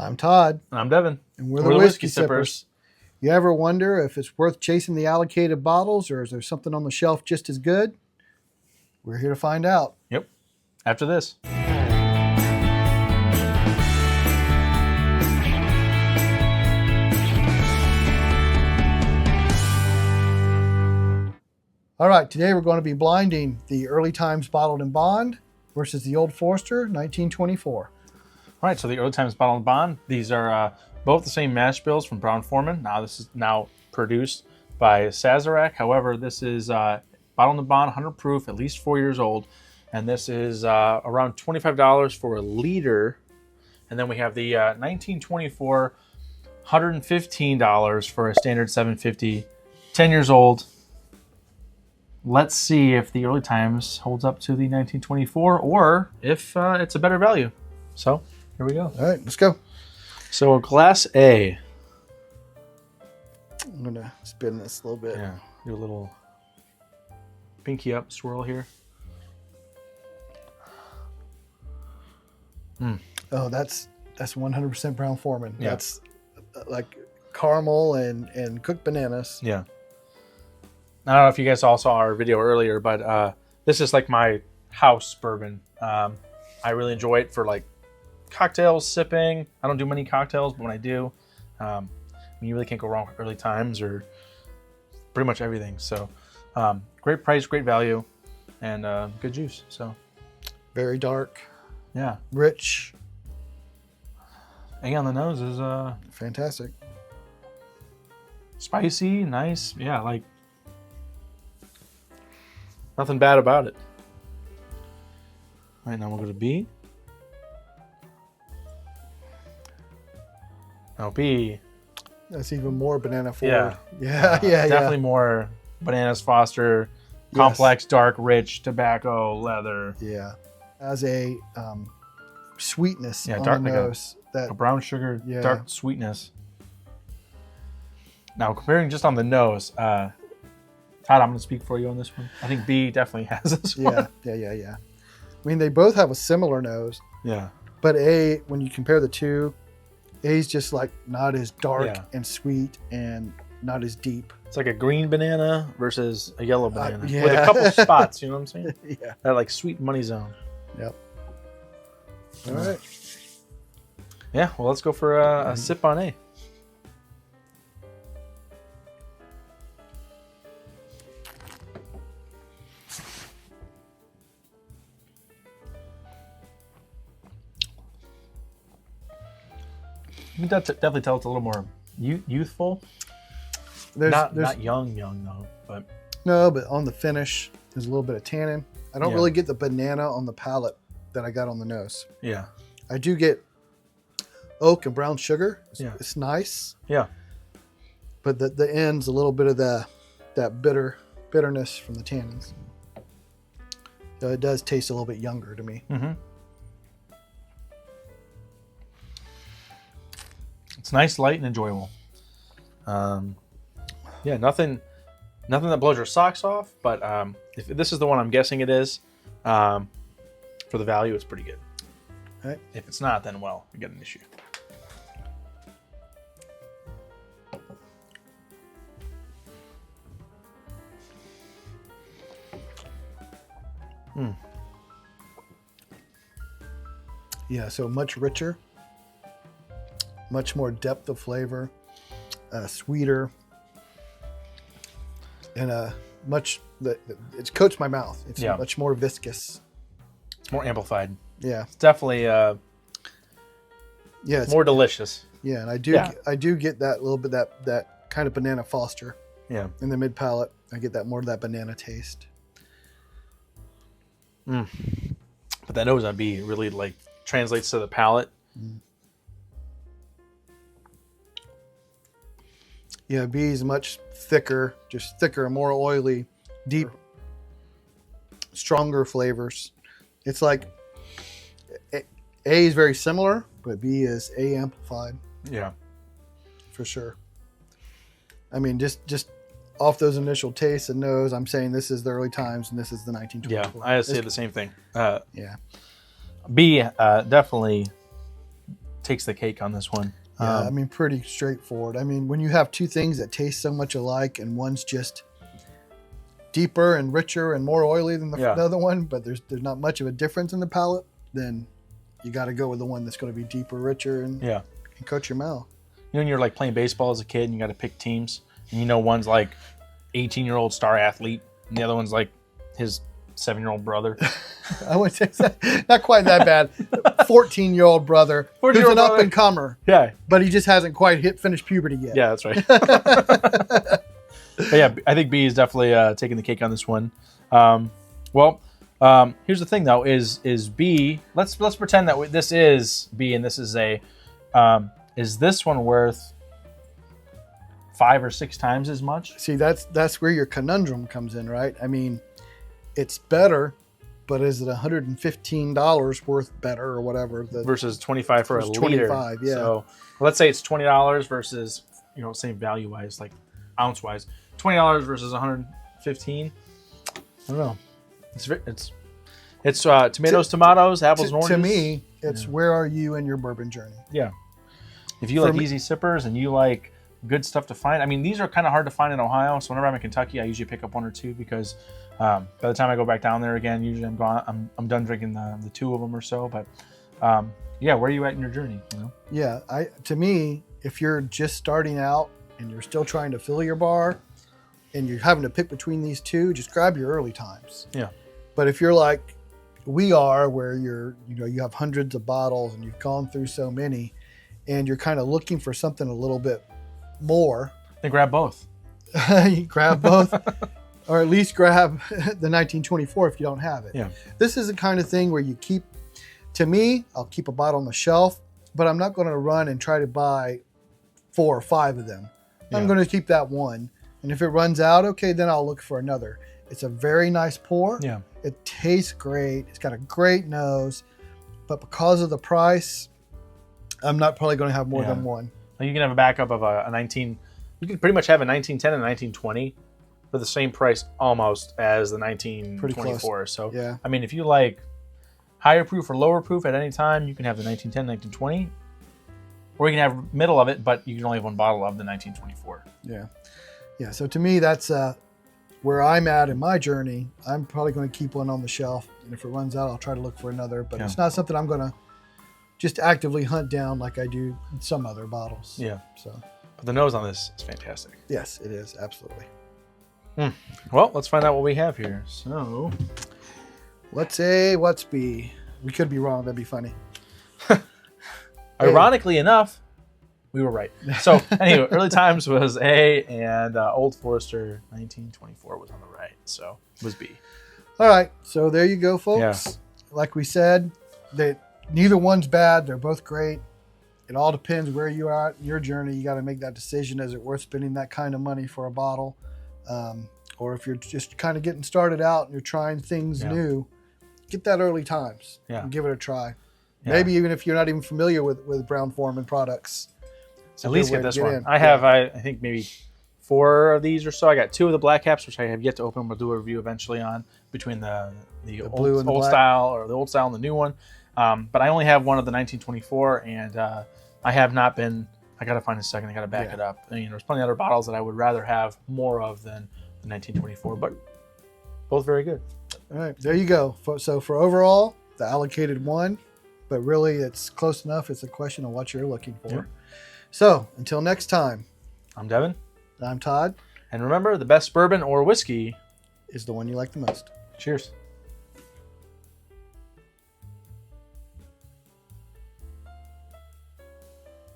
I'm Todd. And I'm Devin. And we're the Whiskey Sippers. You ever wonder if it's worth chasing the allocated bottles, or is there something on the shelf just as good? We're here to find out. Yep. After this. All right, today we're going to be blinding the Early Times Bottled and Bond versus the Old Forester 1924. All right, so the Early Times Bottled and Bond, these are both the same mash bills from Brown-Forman. Now this is now produced by Sazerac. However, this is Bottled and Bond, 100 proof, at least 4 years old. And this is around $25 for a liter. And then we have the 1924, $115 for a standard 750, 10 years old. Let's see if the Early Times holds up to the 1924 or if it's a better value. So here we go. All right, let's go. So Glass A. I'm going to spin this a little bit. Yeah, do a little pinky up swirl here. Oh, that's 100% Brown-Forman. Yeah. That's like caramel and cooked bananas. Yeah. I don't know if you guys all saw our video earlier, but this is like my house bourbon. I really enjoy it for like cocktails, sipping. I don't do many cocktails, but when I do, you really can't go wrong with Early Times or pretty much everything. So great price, great value, and good juice. So Very dark, yeah, rich, egg on the nose is fantastic. spicy, nice. Yeah, like nothing bad about it. All right, now we'll go to B. Now B. That's even more banana forward. Yeah. Yeah. Definitely more bananas, Foster, complex, dark, rich, tobacco, leather. Yeah. As a sweetness on dark, the like nose. A brown sugar, Yeah. dark sweetness. Now, comparing just on the nose, Todd, I'm going to speak for you on this one. I think B definitely has this one. Yeah. I mean, they both have a similar nose, Yeah. but A, when you compare the two, A's just like not as dark Yeah. and sweet and not as deep. It's like a green banana versus a yellow banana yeah. with a couple spots, you know what I'm saying? Yeah. That like sweet money zone. Yep. All right. Yeah, well, let's go for a sip on A. You can definitely tell it's a little more youthful. Not young though, but No, but on the finish, there's a little bit of tannin. I don't Yeah. really get the banana on the palate that I got on the nose. yeah, I do get oak and brown sugar. It's nice, yeah, but the end's a little bit of that bitterness from the tannins. So it does taste a little bit younger to me. mm-hmm. It's nice, light, and enjoyable. Yeah, nothing that blows your socks off. But if this is the one I'm guessing it is, for the value, it's pretty good. Right. If it's not, then well, we got an issue. Yeah, so much richer, much more depth of flavor, sweeter, and it coats my mouth. It's much more viscous. It's more amplified. Yeah, It's definitely it's more delicious. Yeah, and I do get that little bit that kind of banana Foster Yeah. in the mid palate. I get that more of that banana taste. But that nose on B really like translates to the palate. Yeah, B is much thicker, just thicker, more oily, deep, stronger flavors. It's like A is very similar, but B is A amplified Yeah. for sure. I mean, just off those initial tastes and nose, I'm saying this is the Early Times and this is the 1924. Yeah, I say the same thing. Yeah. B definitely takes the cake on this one. Yeah, I mean, pretty straightforward. I mean, when you have two things that taste so much alike and one's just deeper and richer and more oily than the other one, but there's not much of a difference in the palate, then you got to go with the one that's going to be deeper, richer, and coat your mouth. You know, when you're like playing baseball as a kid and you got to pick teams, and you know one's like 18-year-old star athlete and the other one's like his 7-year-old brother. I would say not quite that bad. 14-year-old brother who's an up-and-comer. Yeah. But he just hasn't quite finished puberty yet. Yeah, that's right. But yeah, I think B is definitely taking the cake on this one. Here's the thing though: is B? Let's pretend that this is B and this is A. Is this one worth 5 or 6 times as much? See, that's where your conundrum comes in, right? I mean, it's better, but is it $115 worth better or whatever? Versus 25 for a liter. 25, yeah. So let's say it's $20 versus, you know, same value wise, like ounce wise, $20 versus 115. I don't know. It's tomatoes, tomatoes, apples, and oranges. To me, it's where are you in your bourbon journey? Yeah. If you like easy sippers and you like good stuff to find, I mean, these are kind of hard to find in Ohio. So whenever I'm in Kentucky, I usually pick up 1 or 2 because by the time I go back down there again, usually I'm gone. I'm done drinking the 2 of them or so. But yeah, where are you at in your journey? You know? Yeah, to me, if you're just starting out and you're still trying to fill your bar, and you're having to pick between these 2, just grab your early times. Yeah. But if you're like we are, where you have hundreds of bottles and you've gone through so many, and you're kind of looking for something a little bit more, then grab both. You grab both, or at least grab the 1924 if you don't have it. Yeah. This is the kind of thing where you keep. To me, I'll keep a bottle on the shelf, but I'm not going to run and try to buy 4 or 5 of them. Yeah. I'm going to keep that one. And if it runs out, okay, then I'll look for another. It's a very nice pour. Yeah. It tastes great. It's got a great nose. But because of the price, I'm not probably going to have more than one. You can have a backup of a 19... You can pretty much have a 1910 and a 1920 for the same price almost as the 1924. So, yeah. I mean, if you like higher proof or lower proof at any time, you can have the 1910, 1920. Or you can have middle of it, but you can only have 1 bottle of the 1924. Yeah. Yeah, so to me, that's where I'm at in my journey. I'm probably going to keep one on the shelf, and if it runs out, I'll try to look for another. But it's not something I'm going to just actively hunt down like I do in some other bottles. Yeah. So, but the nose on this is fantastic. Yes, it is, absolutely. Well, let's find out what we have here. So, what's A, what's B? We could be wrong. That'd be funny. Ironically enough, we were right. So anyway, Early Times was A, and Old Forester 1924 was on the right. So it was B. All right. So there you go, folks. Yeah. Like we said, neither one's bad. They're both great. It all depends where you are in your journey. You got to make that decision. Is it worth spending that kind of money for a bottle? Or if you're just kind of getting started out and you're trying things new, get that Early Times and give it a try. Yeah. Maybe even if you're not even familiar with Brown-Forman products. At least get this one. I have, I think, maybe 4 of these or so. I got 2 of the Black Caps, which I have yet to open. We'll do a review eventually on between the blue and the old style, or the old style and the new one. But I only have 1 of the 1924, and I have not been. I got to find a second. I got to back it up. I mean, there's plenty of other bottles that I would rather have more of than the 1924, but both very good. All right, there you go. So for overall, the allocated 1, but really it's close enough. It's a question of what you're looking for. Yep. So, until next time. I'm Devin. I'm Todd. And remember, the best bourbon or whiskey is the one you like the most. Cheers.